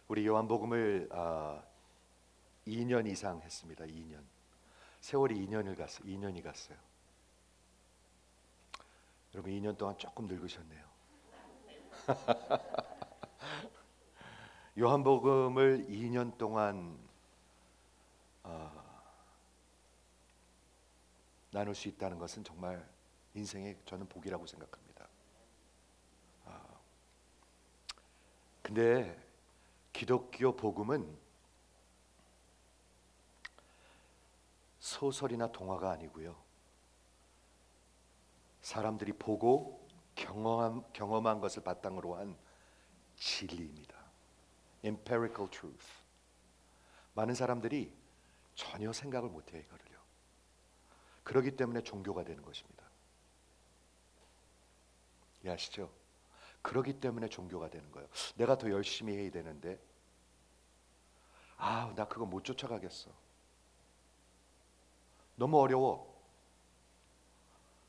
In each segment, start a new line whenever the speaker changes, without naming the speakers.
우리 요한복음을 2년 이상 했습니다. 2년. 세월이 2년이 갔어요. 여러분 2년 동안 조금 늙으셨네요. 요한복음을 2년 동안 나눌 수 있다는 것은 정말 인생의 저는 복이라고 생각합니다. 근데 기독교 복음은 소설이나 동화가 아니고요. 사람들이 보고 경험한 것을 바탕으로 한 진리입니다. Empirical truth. 많은 사람들이 전혀 생각을 못해요, 이거를요. 그렇기 때문에 종교가 되는 것입니다. 이해하시죠? 그렇기 때문에 종교가 되는 거예요. 내가 더 열심히 해야 되는데 나 그거 못 쫓아가겠어. 너무 어려워.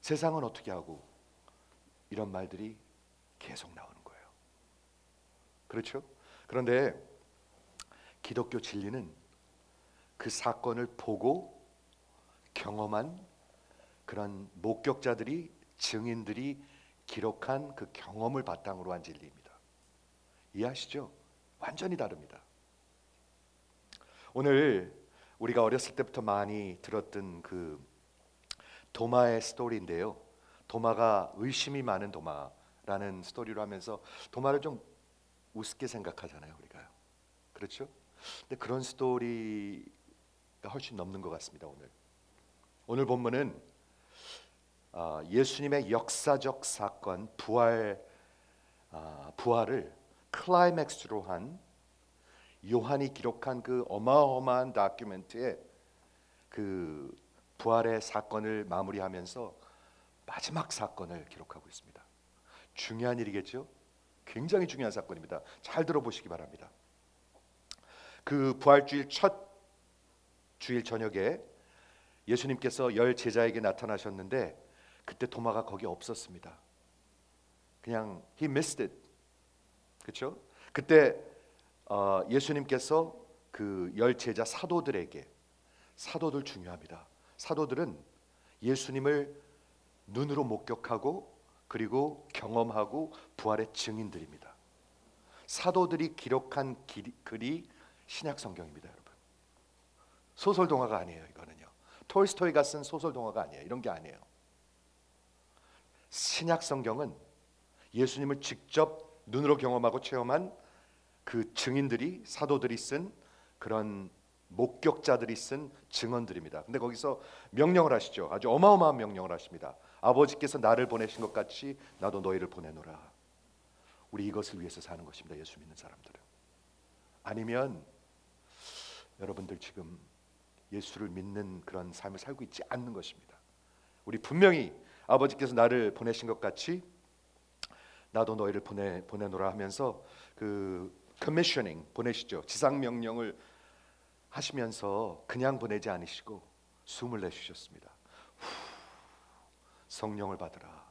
세상은 어떻게 하고, 이런 말들이 계속 나오는 거예요. 그렇죠? 그런데 기독교 진리는 그 사건을 보고 경험한 그런 목격자들이, 증인들이 기록한 그 경험을 바탕으로 한 진리입니다. 이해하시죠? 완전히 다릅니다. 오늘 우리가 어렸을 때부터 많이 들었던 그 도마의 스토리인데요. 도마가 의심이 많은 도마라는 스토리로 하면서 도마를 좀 우습게 생각하잖아요, 우리가. 그렇죠? 근데 그런 스토리가 훨씬 넘는 것 같습니다. 오늘 본문은 예수님의 역사적 사건 부활을 클라이맥스로 한 요한이 기록한 그 어마어마한 다큐멘터리에 그 부활의 사건을 마무리하면서 마지막 사건을 기록하고 있습니다. 중요한 일이겠죠? 굉장히 중요한 사건입니다. 잘 들어보시기 바랍니다. 그 부활주일 첫 주일 저녁에 예수님께서 10 제자에게 나타나셨는데 그때 도마가 거기 없었습니다. 그냥 he missed it. 그렇죠? 그때 예수님께서 그 10 제자 사도들에게, 사도들 중요합니다. 사도들은 예수님을 눈으로 목격하고 그리고 경험하고 부활의 증인들입니다. 사도들이 기록한 글이 신약 성경입니다, 여러분. 소설 동화가 아니에요, 이거는요. 톨스토이가 쓴 소설 동화가 아니에요. 이런 게 아니에요. 신약 성경은 예수님을 직접 눈으로 경험하고 체험한 그 증인들이, 사도들이 쓴 그런 목격자들이 쓴 증언들입니다. 근데 거기서 명령을 하시죠. 아주 어마어마한 명령을 하십니다. 아버지께서 나를 보내신 것 같이 나도 너희를 보내노라. 우리 이것을 위해서 사는 것입니다, 예수 믿는 사람들은. 아니면 여러분들 지금 예수를 믿는 그런 삶을 살고 있지 않는 것입니다. 우리 분명히 아버지께서 나를 보내신 것 같이 나도 너희를 보내노라 하면서 그 커미셔닝 보내시죠. 지상 명령을 하시면서 그냥 보내지 않으시고 숨을 내쉬셨습니다. 성령을 받으라.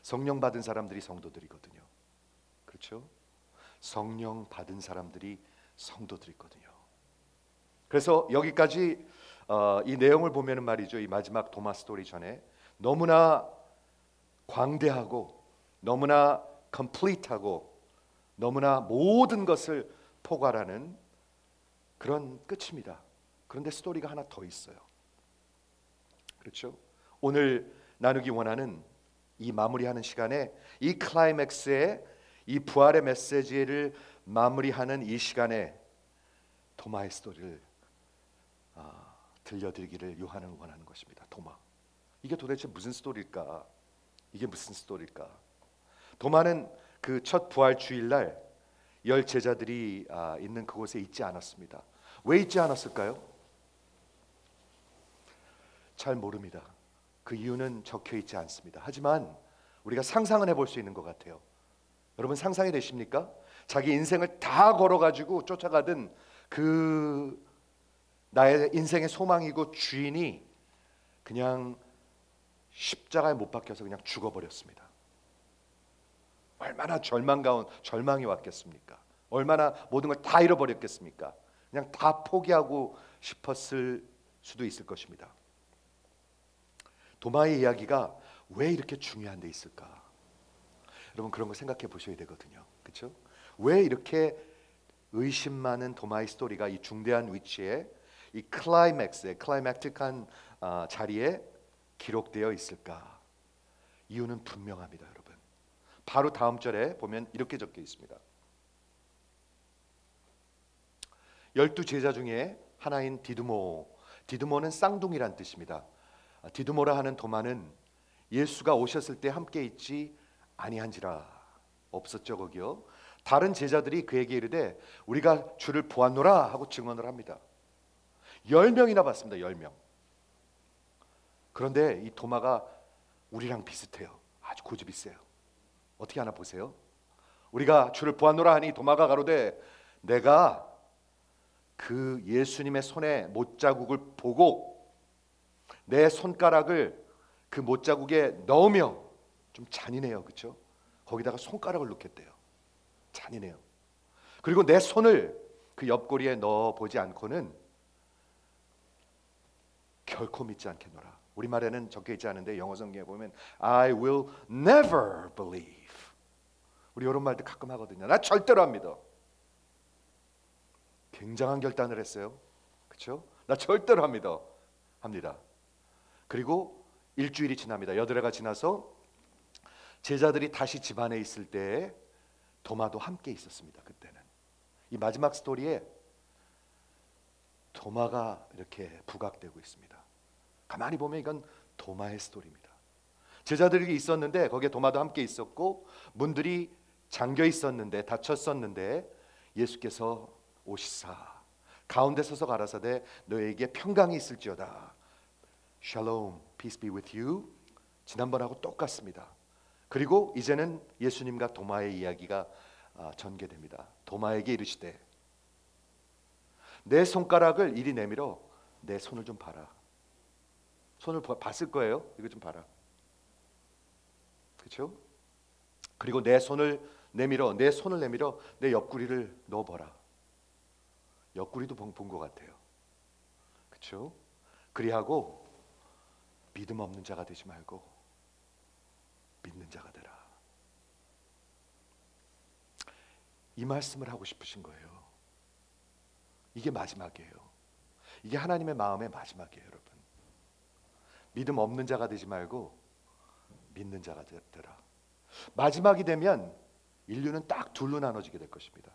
성령 받은 사람들이 성도들이거든요. 그렇죠? 성령 받은 사람들이 성도들이거든요. 그래서 여기까지 이 내용을 보면은 말이죠, 이 마지막 도마 스토리 전에 너무나 광대하고 너무나 컴플리트하고 너무나 모든 것을 포괄하는 그런 끝입니다. 그런데 스토리가 하나 더 있어요. 그렇죠? 오늘 나누기 원하는 이 마무리하는 시간에 이 클라이맥스에 이 부활의 메시지를 마무리하는 이 시간에 도마의 스토리를 들려드리기를 요한은 원하는 것입니다. 도마. 이게 도대체 무슨 스토리일까? 이게 무슨 스토리일까? 도마는 그 첫 부활 주일날 10 제자들이 있는 그곳에 있지 않았습니다. 왜 있지 않았을까요? 잘 모릅니다. 그 이유는 적혀 있지 않습니다. 하지만 우리가 상상은 해볼 수 있는 것 같아요. 여러분 상상이 되십니까? 자기 인생을 다 걸어가지고 쫓아가던 그 나의 인생의 소망이고 주인이 그냥 십자가에 못 박혀서 그냥 죽어버렸습니다. 얼마나 절망이 왔겠습니까? 얼마나 모든 걸 다 잃어버렸겠습니까? 그냥 다 포기하고 싶었을 수도 있을 것입니다. 도마의 이야기가 왜 이렇게 중요한 데 있을까? 여러분 그런 거 생각해 보셔야 되거든요. 그렇죠? 왜 이렇게 의심 많은 도마의 스토리가 이 중대한 위치에 이 클라이맥스에 클라이맥틱한 자리에 기록되어 있을까? 이유는 분명합니다, 여러분. 바로 다음 절에 보면 이렇게 적혀 있습니다. 12제자 중에 하나인 디두모는 쌍둥이란 뜻입니다. 디두모라 하는 도마는 예수가 오셨을 때 함께 있지 아니한지라. 없었죠 거기요. 다른 제자들이 그에게 이르되 우리가 주를 보았노라 하고 증언을 합니다. 10명이나 봤습니다. 10명. 그런데 이 도마가 우리랑 비슷해요. 아주 고집이 세요. 어떻게 하나 보세요. 우리가 주를 보았노라 하니 도마가 가로되 내가 그 예수님의 손에 못자국을 보고 내 손가락을 그 못자국에 넣으며, 좀 잔인해요, 그렇죠? 거기다가 손가락을 넣겠대요. 잔인해요. 그리고 내 손을 그 옆구리에 넣어 보지 않고는 결코 믿지 않겠노라. 우리말에는 적혀 있지 않은데 영어 성경에 보면 I will never believe. 우리 이런 말도 가끔 하거든요. 나 절대로 안 믿어. 굉장한 결단을 했어요. 그렇죠? 나 절대로 안 믿어. 합니다. 그리고 일주일이 지납니다. 여드레가 지나서 제자들이 다시 집안에 있을 때에 도마도 함께 있었습니다. 그때는 이 마지막 스토리에 도마가 이렇게 부각되고 있습니다. 가만히 보면 이건 도마의 스토리입니다. 제자들이 있었는데 거기에 도마도 함께 있었고 문들이 잠겨 있었는데 닫혔었는데 예수께서 오시사 가운데 서서 가라사대 너에게 평강이 있을지어다. Shalom, peace be with you. 지난번하고 똑같습니다. 그리고 이제는 예수님과 도마의 이야기가 전개됩니다. 도마에게 이르시되 내 손가락을 이리 내밀어 내 손을 좀 봐라. 손을 봤을 거예요. 이거 좀 봐라. 그렇죠? 그리고 내 손을 내밀어 내 옆구리를 넣어봐라. 옆구리도 본 것 같아요. 그렇죠? 그리하고 믿음 없는 자가 되지 말고 믿는 자가 되라. 이 말씀을 하고 싶으신 거예요. 이게 마지막이에요. 이게 하나님의 마음의 마지막이에요, 여러분. 믿음 없는 자가 되지 말고 믿는 자가 되라. 마지막이 되면 인류는 딱 둘로 나눠지게 될 것입니다.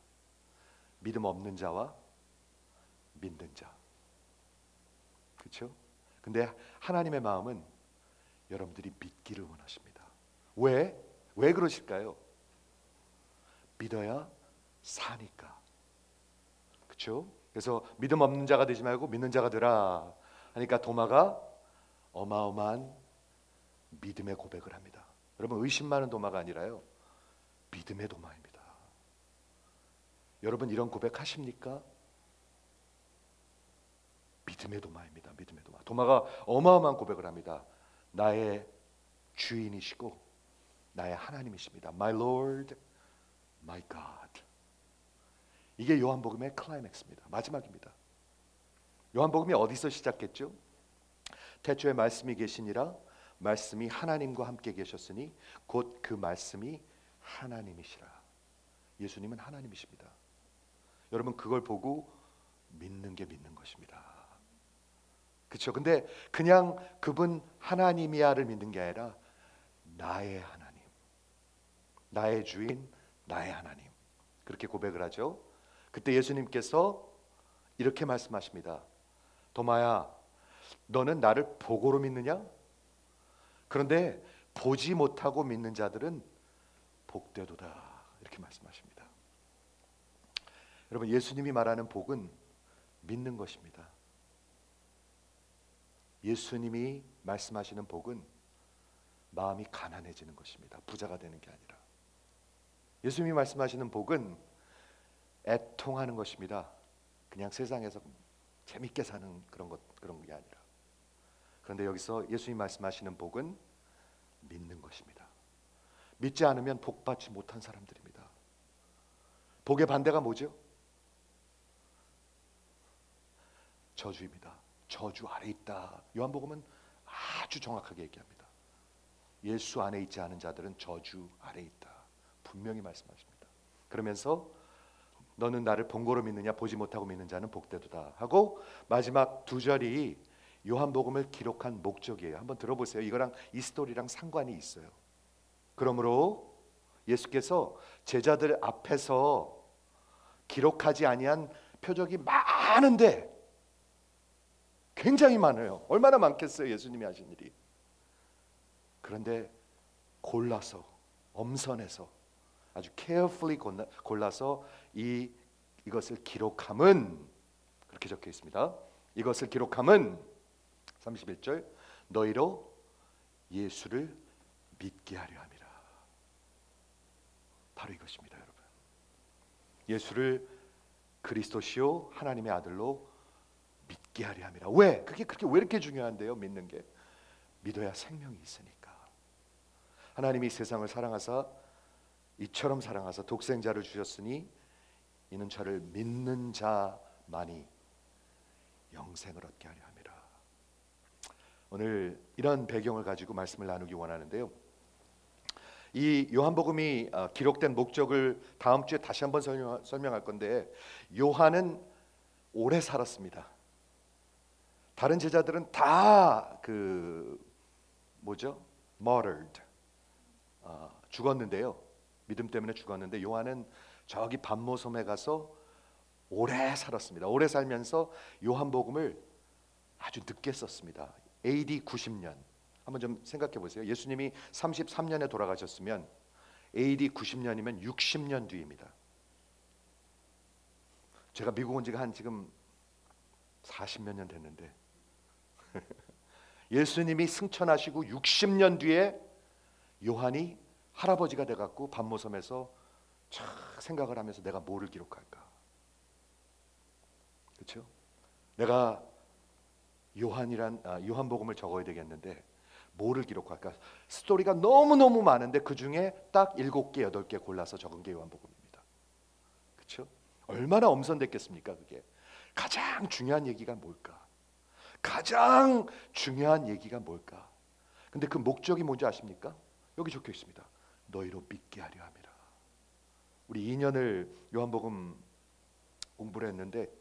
믿음 없는 자와 믿는 자. 그렇죠? 근데 하나님의 마음은 여러분들이 믿기를 원하십니다. 왜? 왜 그러실까요? 믿어야 사니까. 그렇죠? 그래서 믿음 없는 자가 되지 말고 믿는 자가 되라 하니까 도마가 어마어마한 믿음의 고백을 합니다. 여러분 의심 많은 도마가 아니라요. 믿음의 도마입니다. 여러분 이런 고백 하십니까? 믿음의 도마입니다. 믿음의 도마. 도마가 어마어마한 고백을 합니다. 나의 주인이시고 나의 하나님이십니다. My Lord, my God. 이게 요한복음의 클라이맥스입니다. 마지막입니다. 요한복음이 어디서 시작했죠? 태초에 말씀이 계시니라 말씀이 하나님과 함께 계셨으니 곧 그 말씀이 하나님이시라. 예수님은 하나님이십니다. 여러분 그걸 보고 믿는 게 믿는 것입니다. 그렇죠? 근데 그냥 그분 하나님이야를 믿는 게 아니라 나의 하나님, 나의 주인, 나의 하나님. 그렇게 고백을 하죠. 그때 예수님께서 이렇게 말씀하십니다. 도마야, 너는 나를 보고로 믿느냐? 그런데 보지 못하고 믿는 자들은 복되도다. 이렇게 말씀하십니다. 여러분 예수님이 말하는 복은 믿는 것입니다. 예수님이 말씀하시는 복은 마음이 가난해지는 것입니다. 부자가 되는 게 아니라. 예수님이 말씀하시는 복은 애통하는 것입니다. 그냥 세상에서 재밌게 사는 그런 게 아니라. 그런데 여기서 예수님이 말씀하시는 복은 믿는 것입니다. 믿지 않으면 복 받지 못한 사람들입니다. 복의 반대가 뭐죠? 저주입니다. 저주 아래 있다. 요한복음은 아주 정확하게 얘기합니다. 예수 안에 있지 않은 자들은 저주 아래 있다. 분명히 말씀하십니다. 그러면서 너는 나를 본고로 믿느냐 보지 못하고 믿는 자는 복되도다 하고 마지막 두 절이 요한복음을 기록한 목적이에요. 한번 들어보세요. 이거랑 이 스토리랑 상관이 있어요. 그러므로 예수께서 제자들 앞에서 기록하지 아니한 표적이 많은데, 굉장히 많아요. 얼마나 많겠어요, 예수님이 하신 일이. 그런데 골라서, 엄선해서, 아주 carefully 골라서 이것을 기록함은, 그렇게 적혀 있습니다. 이것을 기록함은 31절, 너희로 예수를 믿게 하려 함이라. 바로 이것입니다, 여러분. 예수를 그리스도시요 하나님의 아들로 믿게 하려 함이라. 왜? 그게 그렇게 왜 이렇게 중요한데요? 믿는 게 믿어야 생명이 있으니까. 하나님이 세상을 사랑하사 이처럼 사랑하사 독생자를 주셨으니 이는 저를 믿는 자만이 영생을 얻게 하려 함이라. 오늘 이런 배경을 가지고 말씀을 나누기 원하는데요. 이 요한복음이 기록된 목적을 다음 주에 다시 한번 설명할 건데, 요한은 오래 살았습니다. 다른 제자들은 다 martyred, 죽었는데요. 믿음 때문에 죽었는데 요한은 저기 반모섬에 가서 오래 살았습니다. 오래 살면서 요한복음을 아주 늦게 썼습니다. AD 90년. 한번 좀 생각해 보세요. 예수님이 33년에 돌아가셨으면 AD 90년이면 60년 뒤입니다. 제가 미국 온 지가 한 지금 40몇 년 됐는데 예수님이 승천하시고 60년 뒤에 요한이 할아버지가 돼갖고 반모섬에서 쫙 생각을 하면서 내가 뭐를 기록할까? 그렇죠? 내가 요한복음을 적어야 되겠는데 뭐를 기록할까? 스토리가 너무너무 많은데 그 중에 딱 7개, 8개 골라서 적은 게 요한복음입니다. 그렇죠? 얼마나 엄선됐겠습니까? 그게 가장 중요한 얘기가 뭘까? 가장 중요한 얘기가 뭘까? 근데 그 목적이 뭔지 아십니까? 여기 적혀 있습니다. 너희로 믿게 하려 함이라. 우리 2년을 요한복음 공부를 했는데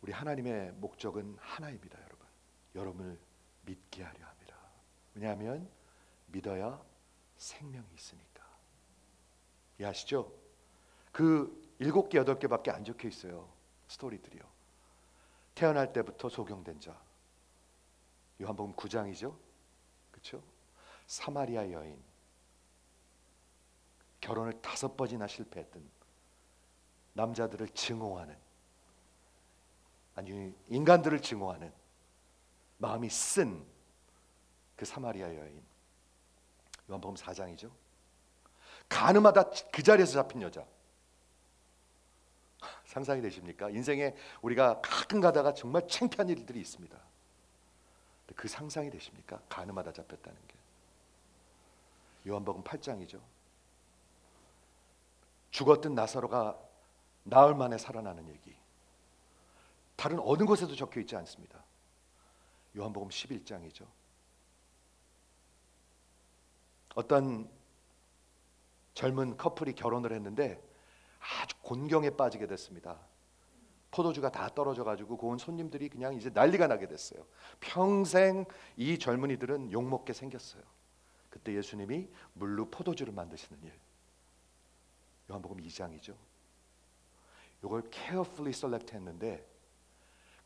우리 하나님의 목적은 하나입니다, 여러분. 여러분을 믿게 하려 함이라. 왜냐하면 믿어야 생명이 있으니까. 이해하시죠? 그 7개, 8개밖에 안 적혀 있어요. 스토리들이요. 태어날 때부터 소경된 자. 요한복음 9장이죠. 그렇죠? 사마리아 여인. 결혼을 5번이나 실패했던 남자들을 증오하는, 아니 인간들을 증오하는 마음이 쓴 그 사마리아 여인. 요한복음 4장이죠. 가늠하다 그 자리에서 잡힌 여자. 상상이 되십니까? 인생에 우리가 가끔 가다가 정말 창피한 일들이 있습니다. 그 상상이 되십니까? 가늠하다 잡혔다는 게. 요한복음 8장이죠. 죽었던 나사로가 나흘 만에 살아나는 얘기. 다른 어느 곳에도 적혀 있지 않습니다. 요한복음 11장이죠. 어떤 젊은 커플이 결혼을 했는데 아주 곤경에 빠지게 됐습니다. 포도주가 다 떨어져 가지고 그 온 손님들이 그냥 이제 난리가 나게 됐어요. 평생 이 젊은이들은 욕먹게 생겼어요. 그때 예수님이 물로 포도주를 만드시는 일. 요한복음 2장이죠. 이걸 carefully select 했는데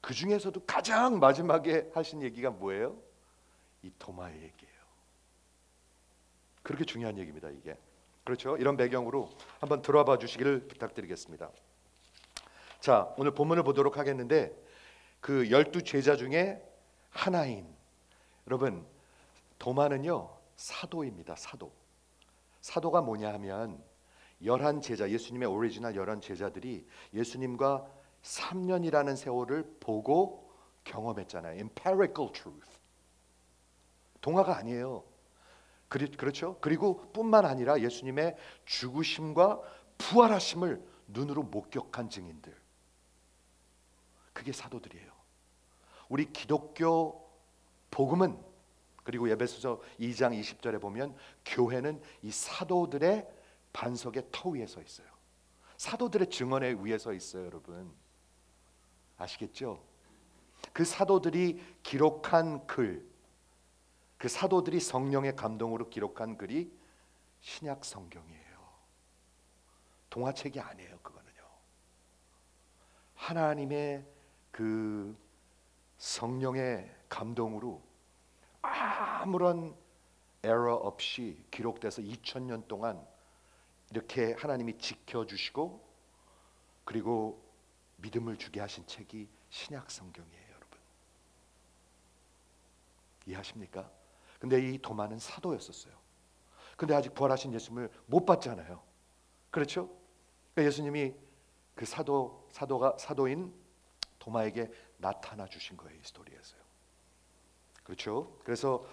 그 중에서도 가장 마지막에 하신 얘기가 뭐예요? 이 도마의 얘기예요. 그렇게 중요한 얘기입니다, 이게. 그렇죠? 이런 배경으로 한번 들어봐 주시기를 부탁드리겠습니다. 자, 오늘 본문을 보도록 하겠는데 그 12 제자 중에 하나인, 여러분 도마는요 사도입니다. 사도가 뭐냐 하면 11 제자, 예수님의 오리지널 11 제자들이 예수님과 3년이라는 세월을 보고 경험했잖아요. Empirical truth. 동화가 아니에요. 그렇죠? 그리고 뿐만 아니라 예수님의 죽으심과 부활하심을 눈으로 목격한 증인들, 그게 사도들이에요. 우리 기독교 복음은, 그리고 에베소서 2장 20절에 보면 교회는 이 사도들의 반석의 터 위에 서 있어요. 사도들의 증언에 위에 서 있어요. 여러분 아시겠죠? 그 사도들이 기록한 글, 그 사도들이 성령의 감동으로 기록한 글이 신약 성경이에요. 동화책이 아니에요. 그거는요, 하나님의 그 성령의 감동으로 아무런 에러 없이 기록돼서 2000년 동안 이렇게 하나님이 지켜주시고 그리고 믿음을 주게 하신 책이 신약 성경이에요. 여러분 이해하십니까? 근데 이 도마는 사도였었어요. 근데 아직 부활하신 예수님을 못 봤잖아요. 그렇죠? 그러니까 예수님이 그 사도인 도마에게 나타나 주신 거예요. 이 스토리에서요. 그렇죠? 그래서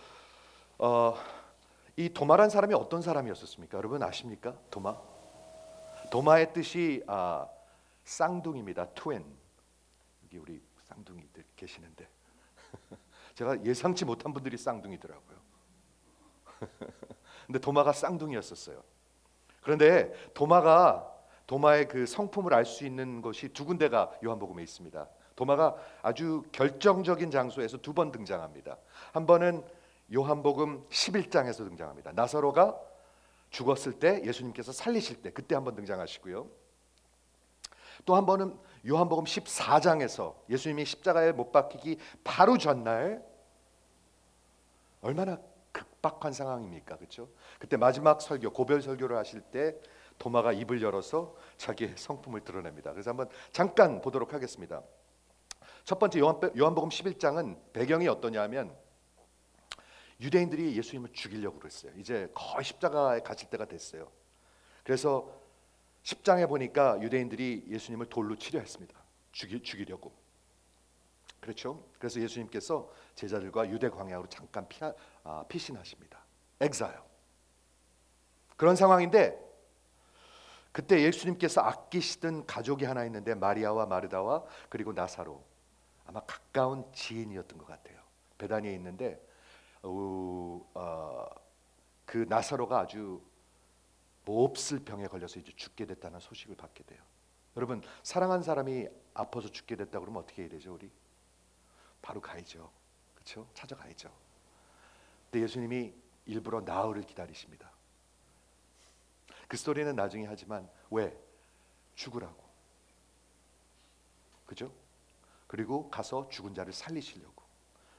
이 도마란 사람이 어떤 사람이었습니까? 여러분 아십니까? 도마의 뜻이 쌍둥이입니다. 트윈. 여기 우리 쌍둥이들 계시는데 제가 예상치 못한 분들이 쌍둥이더라고요. 근데 도마가 쌍둥이였었어요. 그런데 도마의 그 성품을 알 수 있는 것이 두 군데가 요한복음에 있습니다. 도마가 아주 결정적인 장소에서 두 번 등장합니다. 한 번은 요한복음 11장에서 등장합니다. 나사로가 죽었을 때 예수님께서 살리실 때 그때 한 번 등장하시고요. 또 한 번은 요한복음 14장에서 예수님이 십자가에 못 박히기 바로 전날, 얼마나 급박한 상황입니까? 그렇죠? 그때 마지막 설교, 고별 설교를 하실 때 도마가 입을 열어서 자기의 성품을 드러냅니다. 그래서 한번 잠깐 보도록 하겠습니다. 첫 번째 요한복음 11장은 배경이 어떠냐면 유대인들이 예수님을 죽이려고 그랬어요. 이제 거의 십자가에 갇힐 때가 됐어요. 그래서 10장에 보니까 유대인들이 예수님을 돌로 치려 했습니다. 죽이려고. 그렇죠? 그래서 예수님께서 제자들과 유대 광야로 잠깐 피신하십니다. 엑사일. 그런 상황인데 그때 예수님께서 아끼시던 가족이 하나 있는데 마리아와 마르다와 그리고 나사로, 아마 가까운 지인이었던 것 같아요. 베다니에 있는데 그 나사로가 아주 몹쓸 병에 걸려서 이제 죽게 됐다는 소식을 받게 돼요. 여러분 사랑한 사람이 아파서 죽게 됐다 그러면 어떻게 해야 되죠? 우리 바로 가야죠. 그렇죠? 찾아가야죠. 근데 예수님이 일부러 나흘을 기다리십니다. 그 스토리는 나중에 하지만 왜? 죽으라고. 그죠? 그리고 가서 죽은 자를 살리시려고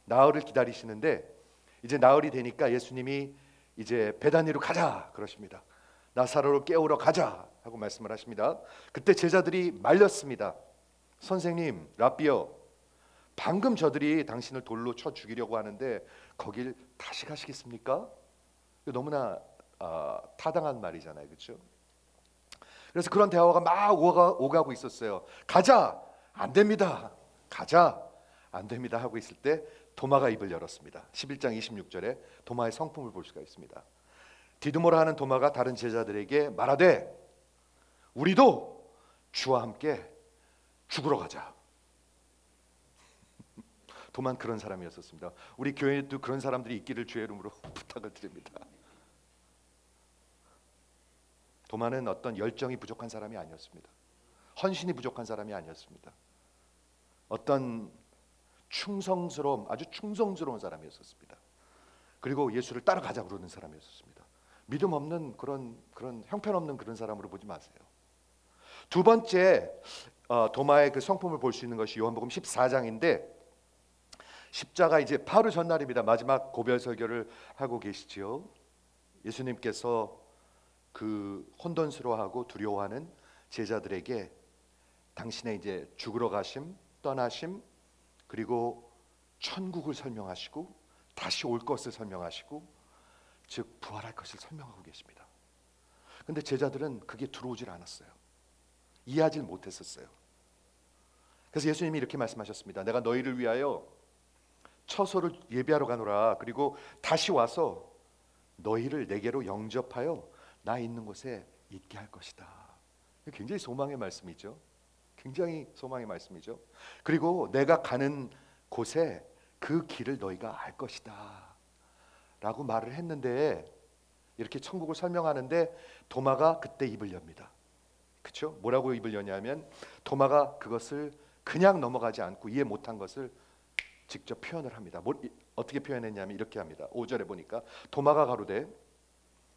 나흘을 기다리시는데, 이제 나흘이 되니까 예수님이 이제 베다니로 가자 그러십니다. 나사로를 깨우러 가자 하고 말씀을 하십니다. 그때 제자들이 말렸습니다. 선생님, 랍비여, 방금 저들이 당신을 돌로 쳐 죽이려고 하는데 거길 다시 가시겠습니까? 너무나 타당한 말이잖아요. 그렇죠? 그래서 그런 대화가 막 오가고 있었어요. 가자! 안 됩니다. 가자! 안 됩니다 하고 있을 때 도마가 입을 열었습니다. 11장 26절에 도마의 성품을 볼 수가 있습니다. 디두모라 하는 도마가 다른 제자들에게 말하되 우리도 주와 함께 죽으러 가자. 도마는 그런 사람이었습니다. 우리 교회에도 그런 사람들이 있기를 주의 이름으로 부탁을 드립니다. 도마는 어떤 열정이 부족한 사람이 아니었습니다. 헌신이 부족한 사람이 아니었습니다. 어떤 아주 충성스러운 사람이었습니다. 그리고 예수를 따라가자 그러는 사람이었습니다. 믿음 없는 그런 형편없는 그런 사람으로 보지 마세요. 두 번째 도마의 그 성품을 볼 수 있는 것이 요한복음 14장인데, 십자가 이제 바로 전날입니다. 마지막 고별 설교를 하고 계시지요. 예수님께서 그 혼돈스러워하고 두려워하는 제자들에게 당신의 이제 죽으러 가심, 떠나심, 그리고 천국을 설명하시고 다시 올 것을 설명하시고, 즉 부활할 것을 설명하고 계십니다. 근데 제자들은 그게 들어오질 않았어요. 이해하지 못했었어요. 그래서 예수님이 이렇게 말씀하셨습니다. 내가 너희를 위하여 처소를 예비하러 가노라. 그리고 다시 와서 너희를 내게로 영접하여 나 있는 곳에 있게 할 것이다. 굉장히 소망의 말씀이죠. 굉장히 소망의 말씀이죠. 그리고 내가 가는 곳에 그 길을 너희가 알 것이다 라고 말을 했는데, 이렇게 천국을 설명하는데 도마가 그때 입을 엽니다. 그렇죠? 뭐라고 입을 여냐면, 도마가 그것을 그냥 넘어가지 않고 이해 못한 것을 직접 표현을 합니다. 어떻게 표현했냐면 이렇게 합니다. 5절에 보니까 도마가 가로되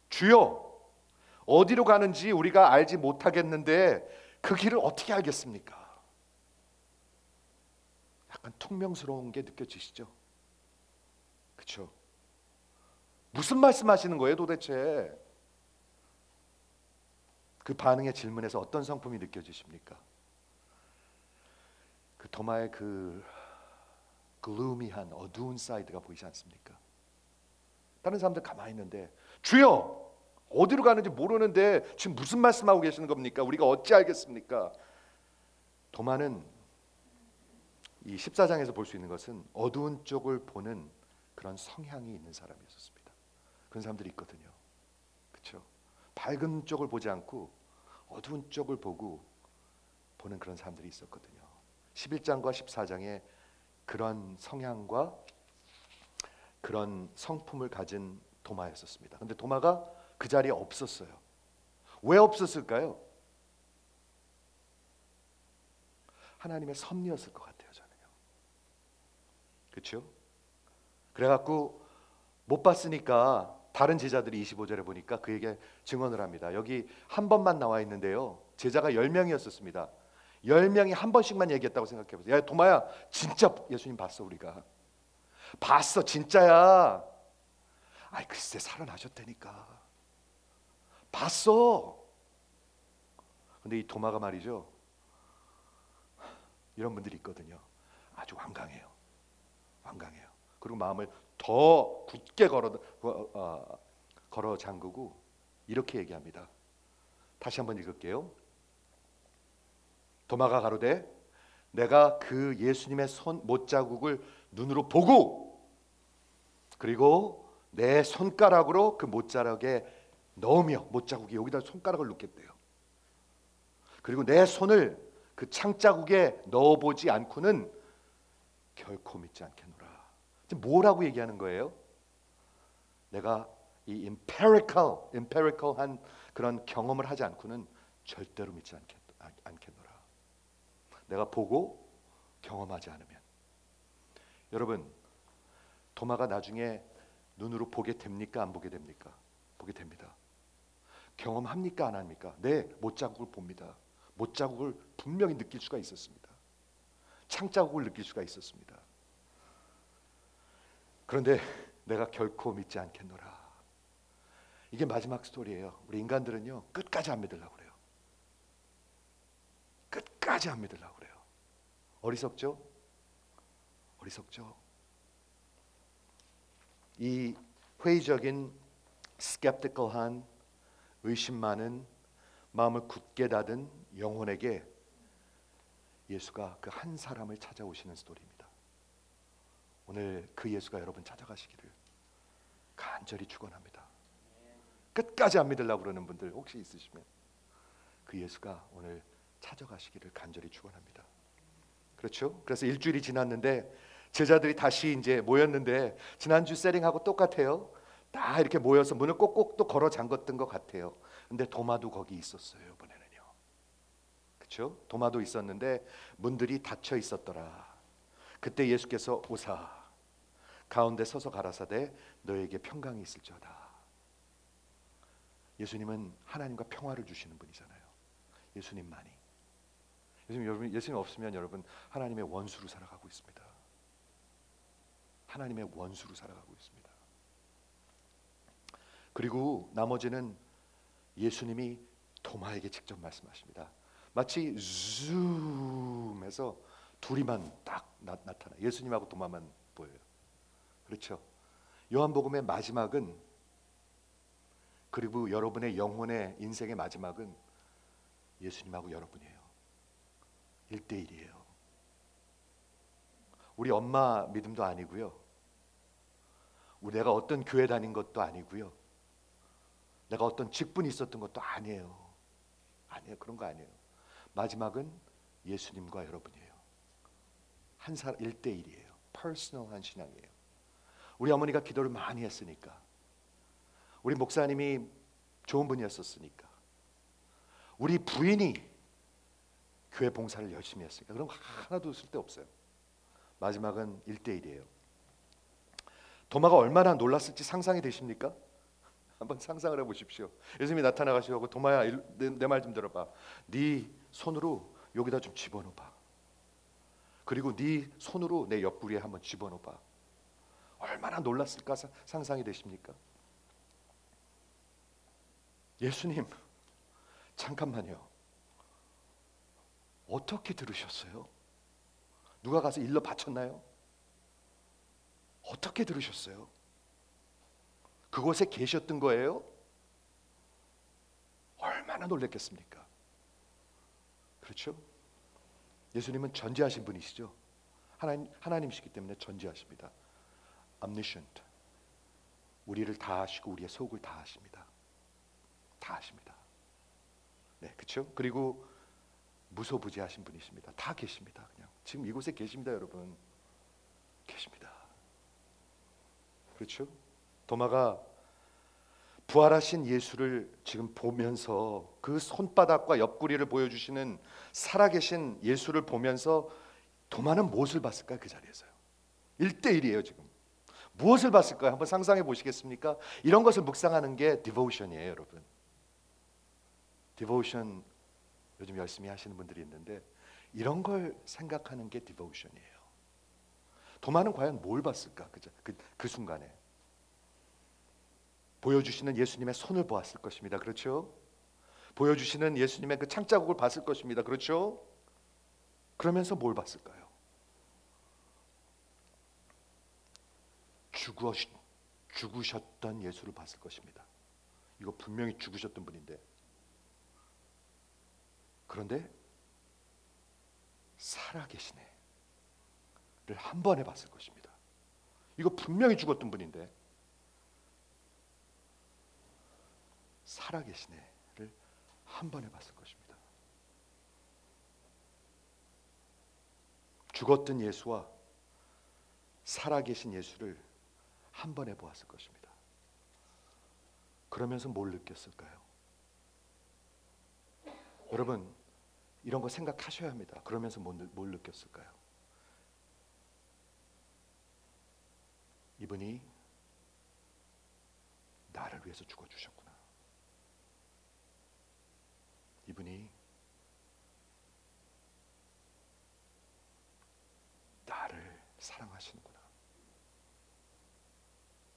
주여 어디로 가는지 우리가 알지 못하겠는데 그 길을 어떻게 알겠습니까? 약간 퉁명스러운 게 느껴지시죠? 그렇죠? 무슨 말씀하시는 거예요 도대체? 그 반응의 질문에서 어떤 성품이 느껴지십니까? 그 도마의 그 글루미한 어두운 사이드가 보이지 않습니까? 다른 사람들 가만히 있는데 주여 어디로 가는지 모르는데 지금 무슨 말씀하고 계시는 겁니까? 우리가 어찌 알겠습니까? 도마는 이 14장에서 볼 수 있는 것은 어두운 쪽을 보는 그런 성향이 있는 사람이었습니다. 그런 사람들이 있거든요. 그렇죠? 밝은 쪽을 보지 않고 어두운 쪽을 보는 그런 사람들이 있었거든요. 11장과 14장에 그런 성향과 그런 성품을 가진 도마였었습니다. 근데 도마가 그 자리에 없었어요. 왜 없었을까요? 하나님의 섭리였을 것 같아요, 저는요. 그렇죠? 그래갖고 못 봤으니까 다른 제자들이 25절에 보니까 그에게 증언을 합니다. 여기 한 번만 나와 있는데요, 제자가 10명이었었습니다. 10명이 한 번씩만 얘기했다고 생각해보세요. 야 도마야, 진짜 예수님 봤어. 우리가 봤어, 진짜야. 아이 글쎄 살아나셨다니까. 봤어. 근데 이 도마가 말이죠, 이런 분들이 있거든요. 아주 완강해요. 완강해요. 그리고 마음을 더 굳게 걸어 잠그고 이렇게 얘기합니다. 다시 한번 읽을게요. 도마가 가로되 내가 그 예수님의 손 못자국을 눈으로 보고 그리고 내 손가락으로 그 못자락에 넣으며, 못자국이 여기다 손가락을 넣겠대요. 그리고 내 손을 그 창자국에 넣어보지 않고는 결코 믿지 않겠노라. 지금 뭐라고 얘기하는 거예요? 내가 이 empirical한 그런 경험을 하지 않고는 절대로 믿지 않겠노라. 내가 보고 경험하지 않으면. 여러분, 도마가 나중에 눈으로 보게 됩니까? 안 보게 됩니까? 보게 됩니다. 경험합니까? 안 합니까? 네, 못자국을 봅니다. 못자국을 분명히 느낄 수가 있었습니다. 창자국을 느낄 수가 있었습니다. 그런데 내가 결코 믿지 않겠노라. 이게 마지막 스토리예요. 우리 인간들은요, 끝까지 안 믿으려고 그래요. 끝까지 안 믿으려고 그래요. 어리석죠? 어리석죠? 이 회의적인 skeptical한 의심 많은 마음을 굳게 닫은 영혼에게 예수가 그 한 사람을 찾아오시는 스토리입니다. 오늘 그 예수가 여러분 찾아가시기를 간절히 축원합니다. 끝까지 안 믿으려고 그러는 분들 혹시 있으시면 그 예수가 오늘 찾아가시기를 간절히 축원합니다. 그렇죠? 그래서 일주일이 지났는데 제자들이 다시 이제 모였는데 지난주 세링하고 똑같아요. 다 이렇게 모여서 문을 꼭꼭 또 걸어 잠갔던 것 같아요. 근데 도마도 거기 있었어요. 이번에는요. 그렇죠? 도마도 있었는데 문들이 닫혀 있었더라. 그때 예수께서 오사 가운데 서서 가라사대 너에게 평강이 있을지어다. 예수님은 하나님과 평화를 주시는 분이잖아요. 예수님만이. 여러분, 예수님 없으면 여러분 하나님의 원수로 살아가고 있습니다. 하나님의 원수로 살아가고 있습니다. 그리고 나머지는 예수님이 도마에게 직접 말씀하십니다. 마치 줌해서 둘이만 딱 나타나. 예수님하고 도마만 보여요. 그렇죠? 요한복음의 마지막은, 그리고 여러분의 영혼의 인생의 마지막은 예수님하고 여러분이에요. 1대1이에요. 우리 엄마 믿음도 아니고요. 내가 어떤 교회 다닌 것도 아니고요. 내가 어떤 직분이 있었던 것도 아니에요. 아니에요. 그런 거 아니에요. 마지막은 예수님과 여러분이에요. 한 사람 1대1이에요. 퍼스널한 신앙이에요. 우리 어머니가 기도를 많이 했으니까, 우리 목사님이 좋은 분이었었으니까, 우리 부인이 교회 봉사를 열심히 했으니까 그런 거 하나도 쓸데없어요. 마지막은 1대1이에요. 도마가 얼마나 놀랐을지 상상이 되십니까? 한번 상상을 해보십시오. 예수님이 나타나가시고 도마야 내 말 좀 들어봐. 네 손으로 여기다 좀 집어넣어봐. 그리고 네 손으로 내 옆구리에 한번 집어넣어봐. 얼마나 놀랐을까 상상이 되십니까? 예수님 잠깐만요. 어떻게 들으셨어요? 누가 가서 일러 바쳤나요? 어떻게 들으셨어요? 그곳에 계셨던 거예요? 얼마나 놀랬겠습니까? 그렇죠? 예수님은 전지하신 분이시죠. 하나님이시기 때문에 전지하십니다. omniscient. 우리를 다 아시고 우리의 속을 다 아십니다. 다 아십니다. 네, 그렇죠? 그리고 무소부지하신 분이십니다. 다 계십니다. 그냥 지금 이곳에 계십니다, 여러분. 계십니다. 그렇죠? 도마가 부활하신 예수를 지금 보면서 그 손바닥과 옆구리를 보여주시는 살아계신 예수를 보면서 도마는 무엇을 봤을까요? 그 자리에서요. 1대1이에요 지금. 무엇을 봤을까요? 한번 상상해 보시겠습니까? 이런 것을 묵상하는 게 디보션이에요, 여러분. 디보션 요즘 열심히 하시는 분들이 있는데 이런 걸 생각하는 게 디보션이에요. 도마는 과연 뭘 봤을까? 그 순간에 보여주시는 예수님의 손을 보았을 것입니다. 그렇죠? 보여주시는 예수님의 그 창자국을 봤을 것입니다. 그렇죠? 그러면서 뭘 봤을까요? 죽으셨던 예수를 봤을 것입니다. 이거 분명히 죽으셨던 분인데, 그런데 살아계시네를 한 번에 봤을 것입니다. 이거 분명히 죽었던 분인데 살아계시네를 한 번에 봤을 것입니다. 죽었던 예수와 살아계신 예수를 한 번에 보았을 것입니다. 그러면서 뭘 느꼈을까요? 여러분, 이런 거 생각하셔야 합니다. 그러면서 뭘 느꼈을까요? 이분이 나를 위해서 죽어주셨구나. 이분이 나를 사랑하시는구나.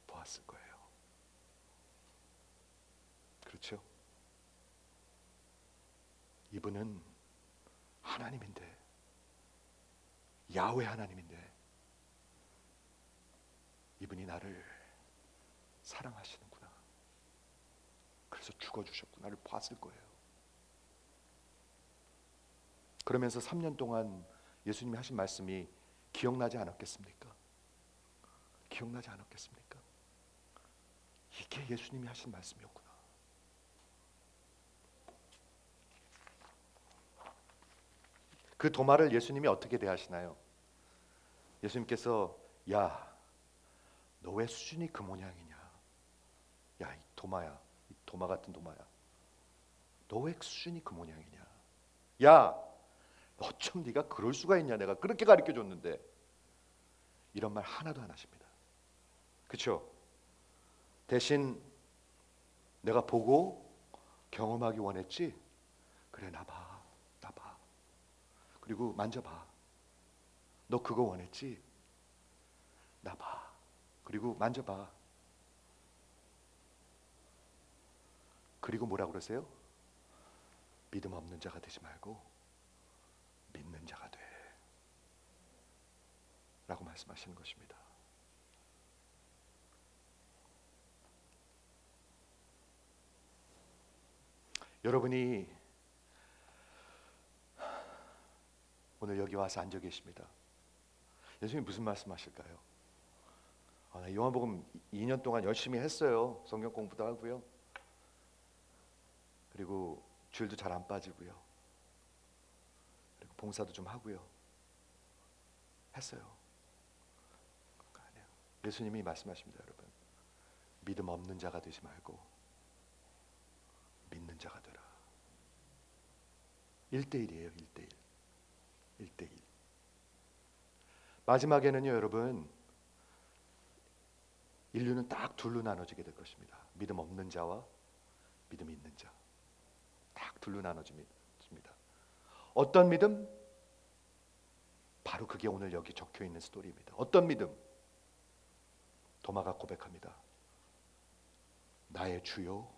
보았을 거예요. 그렇죠? 이분은 하나님인데, 야훼 하나님인데 이분이 나를 사랑하시는구나. 그래서 죽어주셨구나를 봤을 거예요. 그러면서 3년 동안 예수님이 하신 말씀이 기억나지 않았겠습니까? 기억나지 않았겠습니까? 이게 예수님이 하신 말씀이었구나. 그 도마를 예수님이 어떻게 대하시나요? 예수님께서 야, 너 왜 수준이 그 모양이냐? 야, 이 도마야, 이 도마 같은 도마야. 너 왜 수준이 그 모양이냐? 야, 어쩜 네가 그럴 수가 있냐? 내가 그렇게 가르쳐줬는데. 이런 말 하나도 안 하십니다. 그렇죠? 대신 내가 보고 경험하기 원했지? 그래, 나 봐. 그리고 만져봐. 너 그거 원했지? 나 봐. 그리고 만져봐. 그리고 뭐라 그러세요? 믿음 없는 자가 되지 말고 믿는 자가 돼 라고 말씀하시는 것입니다. 여러분이 오늘 여기 와서 앉아 계십니다. 예수님이 무슨 말씀하실까요? 나 요한복음 2년 동안 열심히 했어요. 성경 공부도 하고요. 그리고 줄도 잘 안 빠지고요. 그리고 봉사도 좀 하고요. 했어요. 아니에요. 예수님이 말씀하십니다, 여러분. 믿음 없는 자가 되지 말고 믿는 자가 되라. 1대1이에요. 1대1. 1대1. 마지막에는요, 여러분, 인류는 딱 둘로 나눠지게 될 것입니다. 믿음 없는 자와 믿음 있는 자. 딱 둘로 나눠집니다. 어떤 믿음? 바로 그게 오늘 여기 적혀 있는 스토리입니다. 어떤 믿음? 도마가 고백합니다. 나의 주요,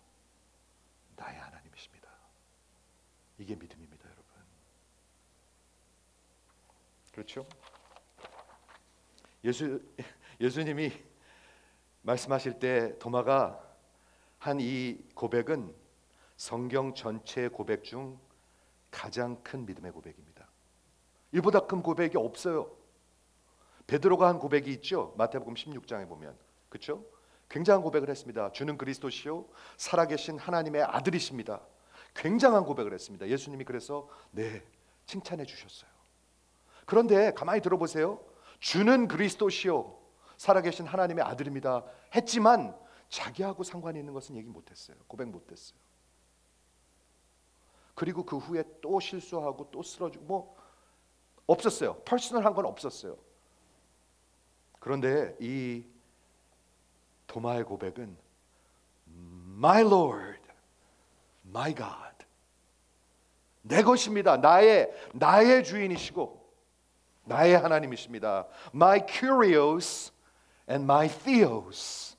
나의 하나님이십니다. 이게 믿음입니다, 여러분. 그렇죠? 예수님이 말씀하실 때 도마가 한 이 고백은 성경 전체의 고백 중 가장 큰 믿음의 고백입니다. 이보다 큰 고백이 없어요. 베드로가 한 고백이 있죠. 마태복음 16장에 보면, 그렇죠? 굉장한 고백을 했습니다. 주는 그리스도시요 살아계신 하나님의 아들이십니다. 굉장한 고백을 했습니다. 예수님이 그래서 네, 칭찬해 주셨어요. 그런데 가만히 들어보세요. 주는 그리스도시요 살아계신 하나님의 아들입니다 했지만 자기하고 상관이 있는 것은 얘기 못했어요. 고백 못했어요. 그리고 그 후에 또 실수하고 또 쓰러지고 뭐 없었어요. 퍼스널한 건 없었어요. 그런데 이 도마의 고백은 My Lord, My God, 내 것입니다. 나의 주인이시고 나의 하나님이십니다. My Kyrios and My Theos.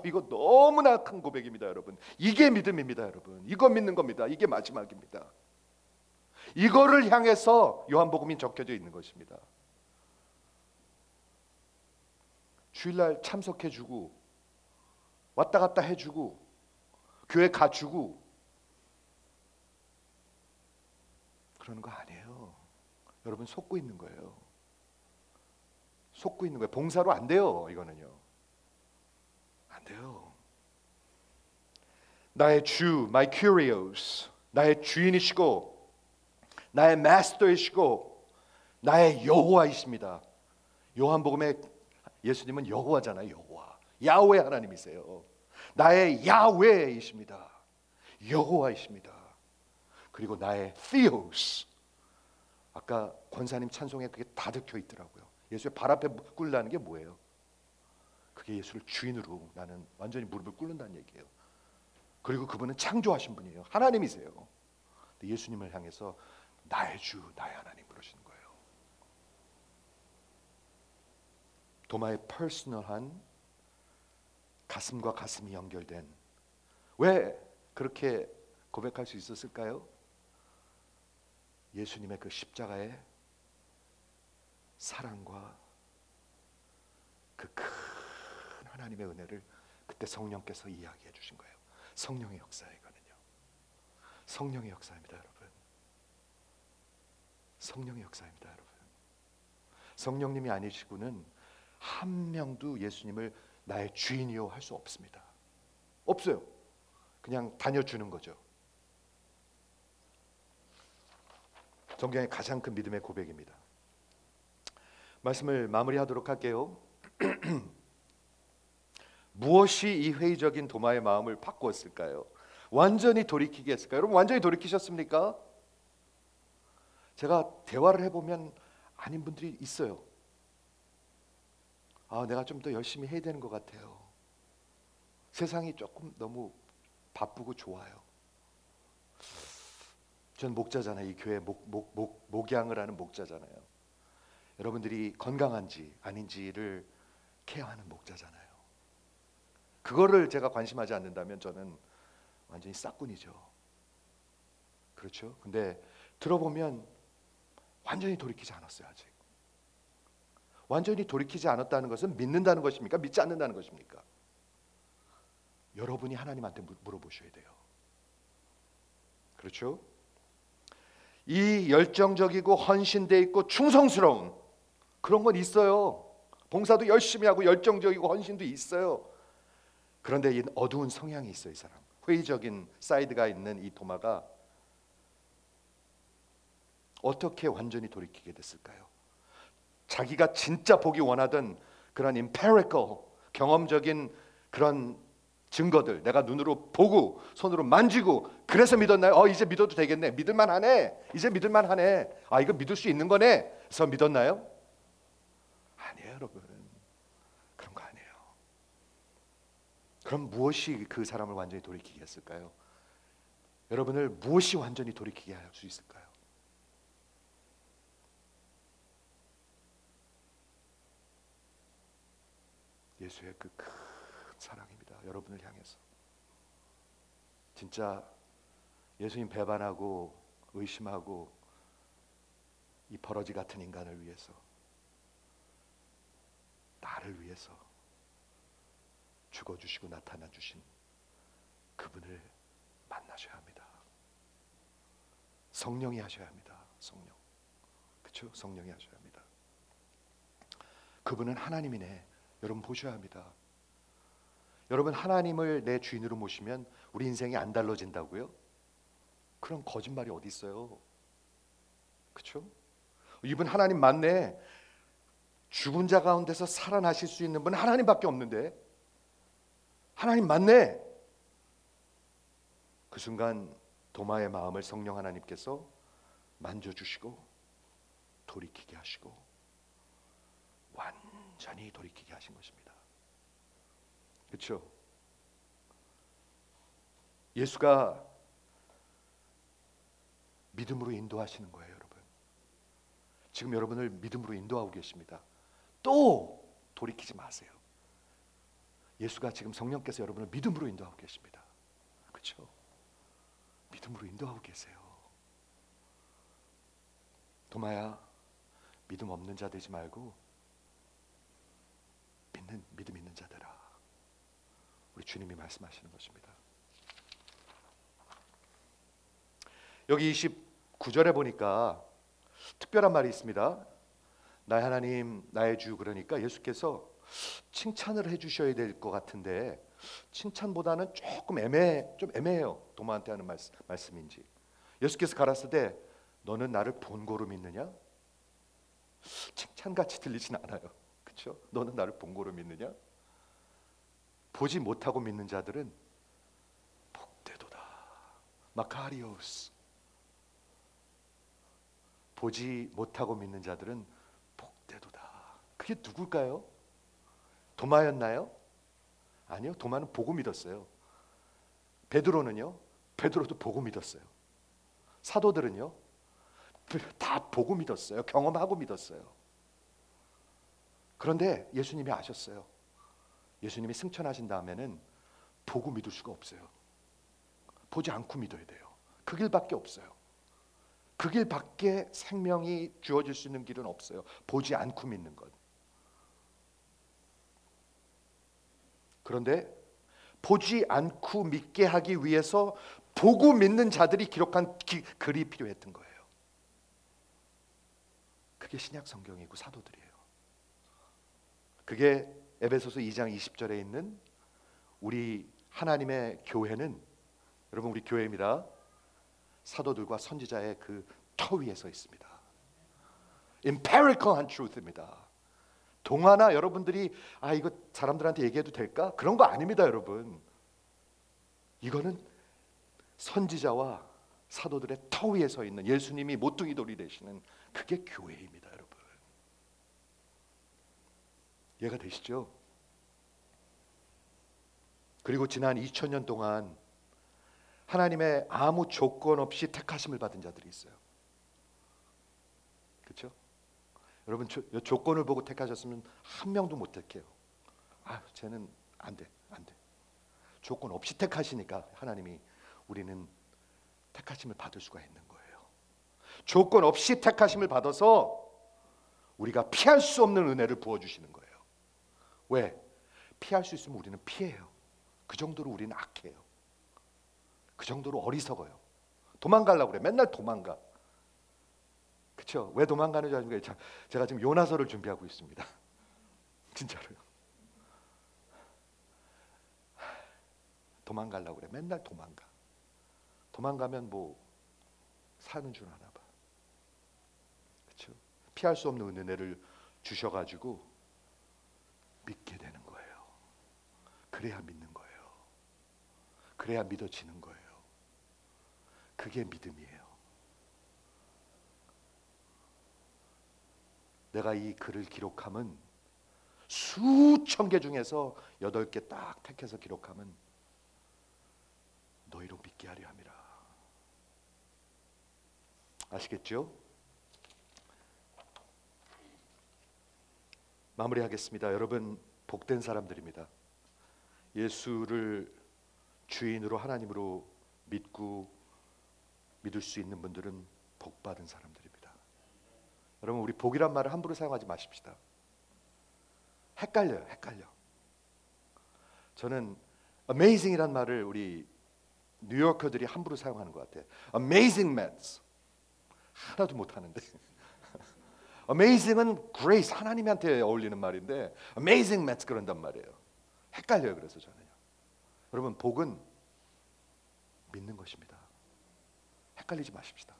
이거 너무나 큰 고백입니다, 여러분. 이게 믿음입니다, 여러분. 이거 믿는 겁니다. 이게 마지막입니다. 이거를 향해서 요한복음이 적혀져 있는 것입니다. 주일날 참석해주고 왔다 갔다 해주고 교회 가주고 그러는 거 아니에요. 여러분 속고 있는 거예요. 속고 있는 거예요. 봉사로 안 돼요. 이거는요. 안 돼요. 나의 주, my Kyrios, 나의 주인이시고 나의 마스터이시고 나의 여호와이십니다. 요한복음에 예수님은 여호와잖아요. 여호와, 야훼 하나님이세요. 나의 야훼이십니다. 여호와이십니다. 그리고 나의 Theos. 아까 권사님 찬송에 그게 다 적혀 있더라고요. 예수의 발 앞에 꿇는다는 게 뭐예요? 그게 예수를 주인으로 나는 완전히 무릎을 꿇는다는 얘기예요. 그리고 그분은 창조하신 분이에요. 하나님이세요. 근데 예수님을 향해서 나의 주, 나의 하나님 그러시는 거예요. 도마의 퍼스널한 가슴과 가슴이 연결된, 왜 그렇게 고백할 수 있었을까요? 예수님의 그 십자가의 사랑과 그 큰 하나님의 은혜를 그때 성령께서 이야기해 주신 거예요. 성령의 역사이거든요. 성령의 역사입니다, 여러분. 성령의 역사입니다, 여러분. 성령님이 아니시고는 한 명도 예수님을 나의 주인이요 할 수 없습니다. 없어요. 그냥 다녀주는 거죠. 성경의 가장 큰 믿음의 고백입니다. 말씀을 마무리하도록 할게요. 무엇이 이 회의적인 도마의 마음을 바꾸었을까요? 완전히 돌이키게 했을까요? 여러분 완전히 돌이키셨습니까? 제가 대화를 해보면 아닌 분들이 있어요. 내가 좀 더 열심히 해야 되는 것 같아요. 세상이 조금 너무 바쁘고 좋아요. 전 목자잖아요. 이 교회 목양을 하는 목자잖아요. 여러분들이 건강한지 아닌지를 케어하는 목자잖아요. 그거를 제가 관심하지 않는다면 저는 완전히 싹군이죠. 그렇죠? 근데 들어보면 완전히 돌이키지 않았어요. 아직. 완전히 돌이키지 않았다는 것은 믿는다는 것입니까? 믿지 않는다는 것입니까? 여러분이 하나님한테 물어보셔야 돼요. 그렇죠? 이 열정적이고 헌신돼 있고 충성스러운 그런 건 있어요. 봉사도 열심히 하고 열정적이고 헌신도 있어요. 그런데 이 어두운 성향이 있어요. 이 사람 회의적인 사이드가 있는 이 도마가 어떻게 완전히 돌이키게 됐을까요? 자기가 진짜 보기 원하던 그런 empirical 경험적인 그런 증거들, 내가 눈으로 보고 손으로 만지고 그래서 믿었나요? 이제 믿어도 되겠네. 믿을만하네. 이제 믿을만하네. 이거 믿을 수 있는 거네. 그래서 믿었나요? 아니에요, 여러분. 그런 거 아니에요. 그럼 무엇이 그 사람을 완전히 돌이키게 했을까요? 여러분을 무엇이 완전히 돌이키게 할 수 있을까요? 예수의 그 큰 사랑입니다. 여러분을 향해서. 진짜 예수님 배반하고 의심하고 이 버러지 같은 인간을 위해서, 나를 위해서 죽어주시고 나타나 주신 그분을 만나셔야 합니다. 성령이 하셔야 합니다. 성령. 그렇죠? 성령이 하셔야 합니다. 그분은 하나님이네. 여러분 보셔야 합니다. 여러분 하나님을 내 주인으로 모시면 우리 인생이 안 달라진다고요? 그런 거짓말이 어디 있어요? 그렇죠? 이분 하나님 맞네. 죽은 자 가운데서 살아나실 수 있는 분은 하나님밖에 없는데 하나님 맞네. 그 순간 도마의 마음을 성령 하나님께서 만져주시고 돌이키게 하시고 완전히 돌이키게 하신 것입니다. 그렇죠? 예수가 믿음으로 인도하시는 거예요, 여러분. 지금 여러분을 믿음으로 인도하고 계십니다. 또 돌이키지 마세요. 예수가 지금 성령께서 여러분을 믿음으로 인도하고 계십니다. 그렇죠? 믿음으로 인도하고 계세요. 도마야, 믿음 없는 자 되지 말고 믿음 있는 자 되라. 우리 주님이 말씀하시는 것입니다. 여기 29절에 보니까 특별한 말이 있습니다. 나의 하나님, 나의 주. 그러니까 예수께서 칭찬을 해주셔야 될 것 같은데 칭찬보다는 조금 애매해요. 도마한테 하는 말씀인지. 예수께서 가라사대 너는 나를 본고로 믿느냐? 칭찬같이 들리진 않아요. 그렇죠? 너는 나를 본고로 믿느냐? 보지 못하고 믿는 자들은 복되도다. 마카리오스. 보지 못하고 믿는 자들은 복되도다. 그게 누굴까요? 도마였나요? 아니요. 도마는 보고 믿었어요. 베드로는요? 베드로도 보고 믿었어요. 사도들은요? 다 보고 믿었어요. 경험하고 믿었어요. 그런데 예수님이 아셨어요. 예수님이 승천하신 다음에는 보고 믿을 수가 없어요. 보지 않고 믿어야 돼요. 그 길밖에 없어요. 그 길밖에 생명이 주어질 수 있는 길은 없어요. 보지 않고 믿는 것. 그런데 보지 않고 믿게 하기 위해서 보고 믿는 자들이 기록한 글이 필요했던 거예요. 그게 신약 성경이고 사도들이에요. 그게 에베소서 2장 20절에 있는 우리 하나님의 교회는, 여러분 우리 교회입니다. 사도들과 선지자의 그 터 위에 서 있습니다. empirical한 truth입니다. 동화나 여러분들이 이거 사람들한테 얘기해도 될까? 그런 거 아닙니다, 여러분. 이거는 선지자와 사도들의 터 위에 서 있는 예수님이 모퉁이 돌이 되시는 그게 교회입니다, 여러분. 이해가 되시죠? 그리고 지난 2000년 동안 하나님의 아무 조건 없이 택하심을 받은 자들이 있어요. 그렇죠? 여러분 조건을 보고 택하셨으면 한 명도 못 택해요. 쟤는 안 돼. 조건 없이 택하시니까 하나님이 우리는 택하심을 받을 수가 있는 거예요. 조건 없이 택하심을 받아서 우리가 피할 수 없는 은혜를 부어주시는 거예요. 왜? 피할 수 있으면 우리는 피해요. 그 정도로 우리는 악해요. 그 정도로 어리석어요. 도망가려고 그래. 맨날 도망가. 그렇죠? 왜 도망가는 줄 아십니까? 제가 지금 요나서를 준비하고 있습니다. 진짜로요. 도망가려고 그래. 맨날 도망가. 도망가면 뭐 사는 줄 아나 봐. 그렇죠? 피할 수 없는 은혜를 주셔가지고 믿게 되는 거예요. 그래야 믿는 거예요. 그래야 믿어지는 거예요. 그게 믿음이에요. 내가 이 글을 기록함은 수천 개 중에서 8개 딱 택해서 기록함은 너희로 믿게 하려 함이라. 아시겠죠? 마무리하겠습니다. 여러분 복된 사람들입니다. 예수를 주인으로 하나님으로 믿을 수 있는 분들은 복받은 사람들입니다. 여러분 우리 복이란 말을 함부로 사용하지 마십시다. 헷갈려요. 저는 amazing이란 말을 우리 뉴요커들이 함부로 사용하는 것 같아요. Amazing Mets 하나도 못하는데 Amazing은 grace 하나님한테 어울리는 말인데 Amazing Mets 그런단 말이에요. 헷갈려요. 그래서 저는요. 여러분 복은 믿는 것입니다. 헷갈리지 마십시다.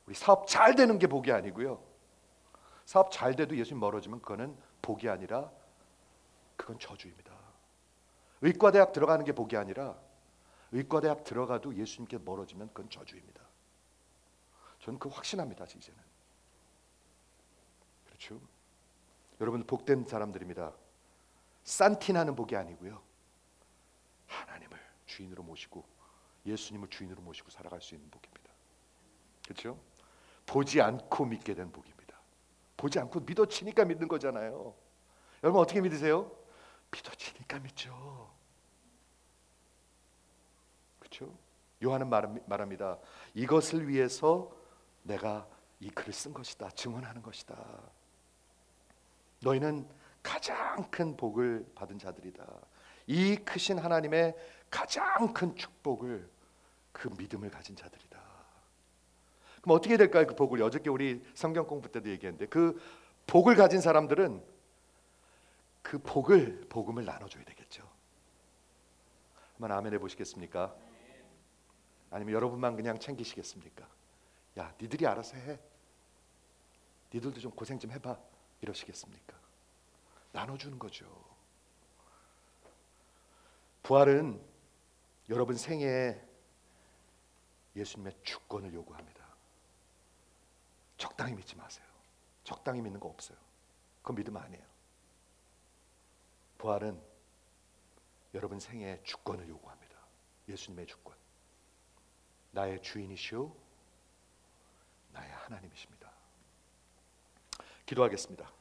우리 사업 잘 되는 게 복이 아니고요. 사업 잘 돼도 예수님 멀어지면 그거는 복이 아니라 그건 저주입니다. 의과대학 들어가는 게 복이 아니라 의과대학 들어가도 예수님께 멀어지면 그건 저주입니다. 저는 그거 확신합니다. 이제는. 그렇죠? 여러분 복된 사람들입니다. 산티나는 복이 아니고요. 하나님을 주인으로 모시고 예수님을 주인으로 모시고 살아갈 수 있는 복입니다. 그렇죠? 보지 않고 믿게 된 복입니다. 보지 않고 믿어지니까 믿는 거잖아요. 여러분 어떻게 믿으세요? 믿어지니까 믿죠. 그렇죠? 요한은 말합니다. 이것을 위해서 내가 이 글을 쓴 것이다. 증언하는 것이다. 너희는 가장 큰 복을 받은 자들이다. 이 크신 하나님의 가장 큰 축복을 그 믿음을 가진 자들이다. 그럼 어떻게 될까요? 그 복을 어저께 우리 성경 공부 때도 얘기했는데 그 복을 가진 사람들은 그 복음을 나눠줘야 되겠죠. 한번 아멘 해보시겠습니까? 아니면 여러분만 그냥 챙기시겠습니까? 야, 니들이 알아서 해. 니들도 좀 고생 좀 해봐. 이러시겠습니까? 나눠주는 거죠. 부활은 여러분 생애에 예수님의 주권을 요구합니다. 적당히 믿지 마세요. 적당히 믿는 거 없어요. 그건 믿음 아니에요. 부활은 여러분 생애에 주권을 요구합니다. 예수님의 주권. 나의 주인이시오 나의 하나님이십니다. 기도하겠습니다.